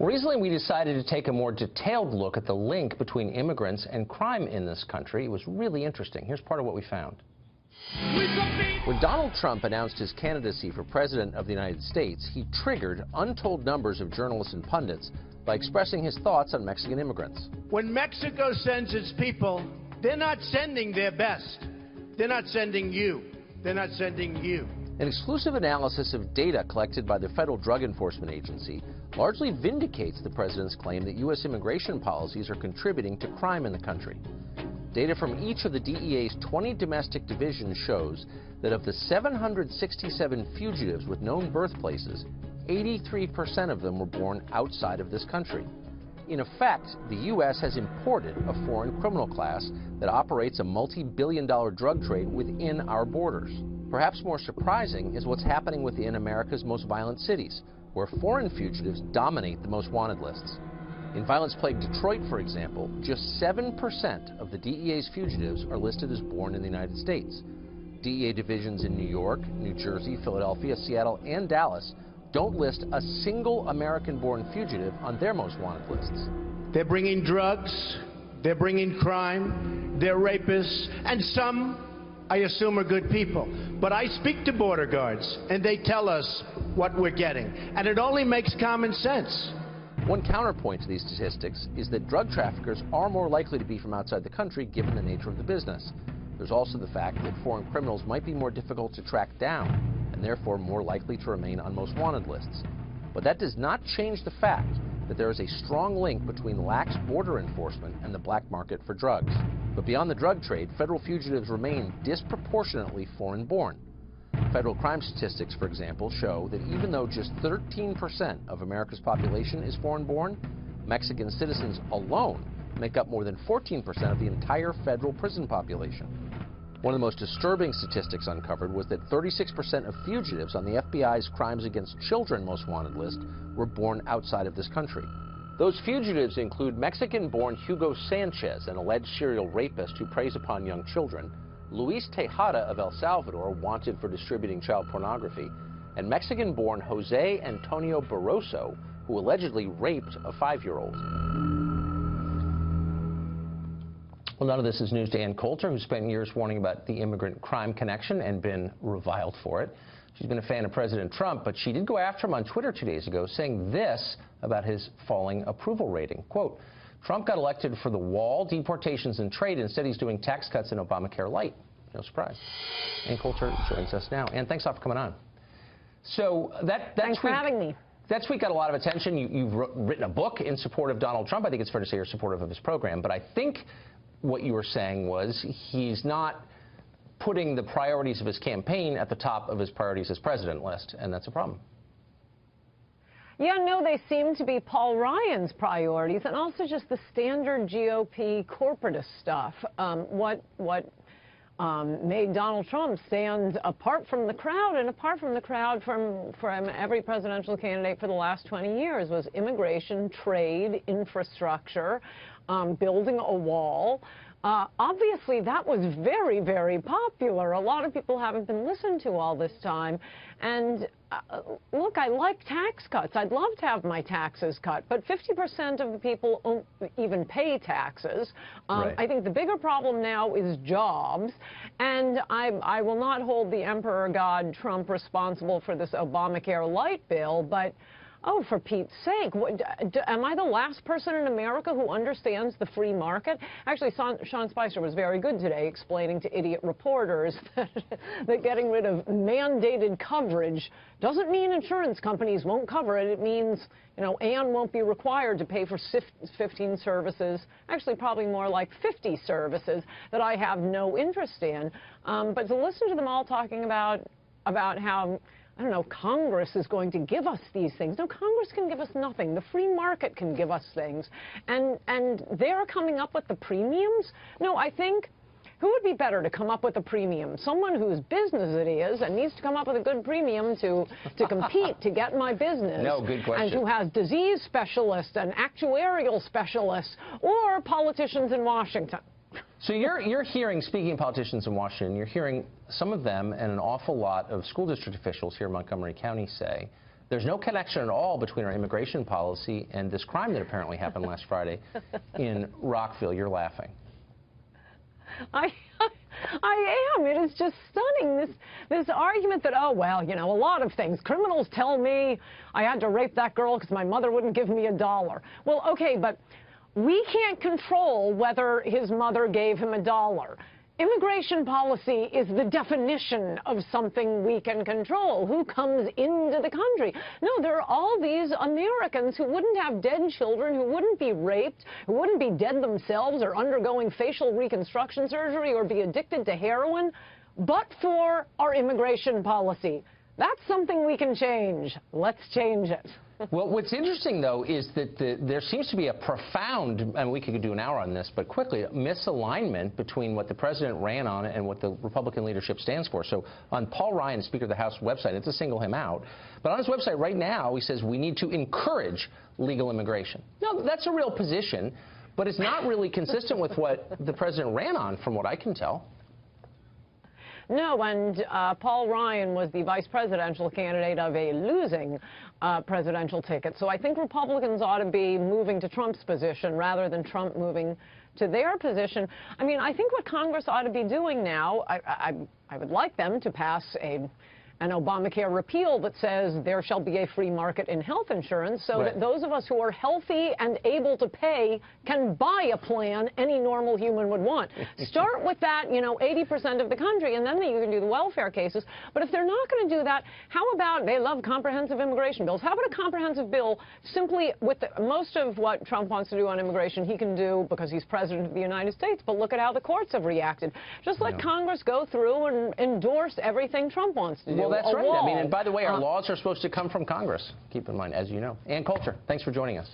Recently, we decided to take a more detailed look at the link between immigrants and crime in this country. It was really interesting. Here's part of what we found. When Donald Trump announced his candidacy for president of the United States, he triggered untold numbers of journalists and pundits by expressing his thoughts on Mexican immigrants. When Mexico sends its people, they're not sending their best. They're not sending you. They're not sending you. An exclusive analysis of data collected by the Federal Drug Enforcement Agency largely vindicates the president's claim that U.S. immigration policies are contributing to crime in the country. Data from each of the DEA's 20 domestic divisions shows that of the 767 fugitives with known birthplaces, 83% of them were born outside of this country. In effect, the U.S. has imported a foreign criminal class that operates a multi-billion-dollar drug trade within our borders. Perhaps more surprising is what's happening within America's most violent cities, where foreign fugitives dominate the most wanted lists. In violence-plagued Detroit, for example, just 7% of the DEA's fugitives are listed as born in the United States. DEA divisions in New York, New Jersey, Philadelphia, Seattle, and Dallas don't list a single American-born fugitive on their most wanted lists. They're bringing drugs, they're bringing crime, they're rapists, and some, I assume, are good people. But I speak to border guards, and they tell us what we're getting. And it only makes common sense. One counterpoint to these statistics is that drug traffickers are more likely to be from outside the country given the nature of the business. There's also the fact that foreign criminals might be more difficult to track down and therefore more likely to remain on most wanted lists. But that does not change the fact that there is a strong link between lax border enforcement and the black market for drugs. But beyond the drug trade, federal fugitives remain disproportionately foreign-born. Federal crime statistics, for example, show that even though just 13% of America's population is foreign-born, Mexican citizens alone make up more than 14% of the entire federal prison population. One of the most disturbing statistics uncovered was that 36% of fugitives on the FBI's Crimes Against Children Most Wanted list were born outside of this country. Those fugitives include Mexican-born Hugo Sanchez, an alleged serial rapist who preys upon young children, Luis Tejada of El Salvador, wanted for distributing child pornography, and Mexican-born Jose Antonio Barroso, who allegedly raped a 5-year-old. Well, none of this is news to Ann Coulter, who spent years warning about the immigrant crime connection and been reviled for it. She's been a fan of President Trump, but she did go after him on Twitter 2 days ago, saying this about his falling approval rating. Quote, Trump got elected for the wall, deportations, and trade. Instead, he's doing tax cuts and Obamacare light. No surprise. Ann Coulter joins us now. Ann, thanks a lot for coming on. So thanks for having me. That tweet got a lot of attention. You've written a book in support of Donald Trump. I think it's fair to say you're supportive of his program. But I think what you were saying was he's not putting the priorities of his campaign at the top of his priorities as president list, and that's a problem. Yeah, no, they seem to be Paul Ryan's priorities, and also just the standard GOP corporatist stuff. What made Donald Trump stand apart from the crowd, and apart from the crowd from every presidential candidate for the last 20 years, was immigration, trade, infrastructure, building a wall. Obviously, that was very, very popular. A lot of people haven't been listened to all this time. And look, I like tax cuts. I'd love to have my taxes cut, but 50% of the people don't even pay taxes. Right. I think the bigger problem now is jobs. And I will not hold the Emperor God Trump responsible for this Obamacare light bill, but oh, for Pete's sake, am I the last person in America who understands the free market? Actually, Sean Spicer was very good today explaining to idiot reporters that getting rid of mandated coverage doesn't mean insurance companies won't cover it. It means, you know, Ann won't be required to pay for 15 services, actually probably more like 50 services that I have no interest in. But to listen to them all talking about how, I don't know, Congress is going to give us these things. No, Congress can give us nothing. The free market can give us things. And they're coming up with the premiums? No, I think, who would be better to come up with a premium? Someone whose business it is and needs to come up with a good premium to compete, to get my business. No, good question. And who has disease specialists and actuarial specialists, or politicians in Washington. So you're hearing, speaking of politicians in Washington, you're hearing some of them and an awful lot of school district officials here in Montgomery County say There's no connection at all between our immigration policy and this crime that apparently happened last Friday in Rockville. You're laughing. I am. It is just stunning, this argument that, oh, well, you know, a lot of things. Criminals tell me I had to rape that girl because my mother wouldn't give me $1. Well, okay, but we can't control whether his mother gave him $1. Immigration policy is the definition of something we can control. Who comes into the country? No, there are all these Americans who wouldn't have dead children, who wouldn't be raped, who wouldn't be dead themselves or undergoing facial reconstruction surgery or be addicted to heroin, but for our immigration policy. That's something we can change. Let's change it. Well, what's interesting, though, is that there seems to be a profound, and we could do an hour on this, but quickly, misalignment between what the president ran on and what the Republican leadership stands for. So on Paul Ryan, Speaker of the House website, it's to single him out, but on his website right now, he says we need to encourage legal immigration. Now, that's a real position, but it's not really consistent with what the president ran on, from what I can tell. No, and Paul Ryan was the vice presidential candidate of a losing presidential ticket. So I think Republicans ought to be moving to Trump's position rather than Trump moving to their position. I mean, I think what Congress ought to be doing now, I would like them to pass an Obamacare repeal that says there shall be a free market in health insurance so that those of us who are healthy and able to pay can buy a plan any normal human would want. Start with that, you know, 80% of the country, and then you can do the welfare cases. But if they're not going to do that, how about, they love comprehensive immigration bills, how about a comprehensive bill simply with most of what Trump wants to do on immigration he can do because he's president of the United States, but look at how the courts have reacted. Just let Congress go through and endorse everything Trump wants to do. Well, that's right. I mean, and by the way, our laws are supposed to come from Congress, keep in mind, as you know. Ann Coulter, thanks for joining us.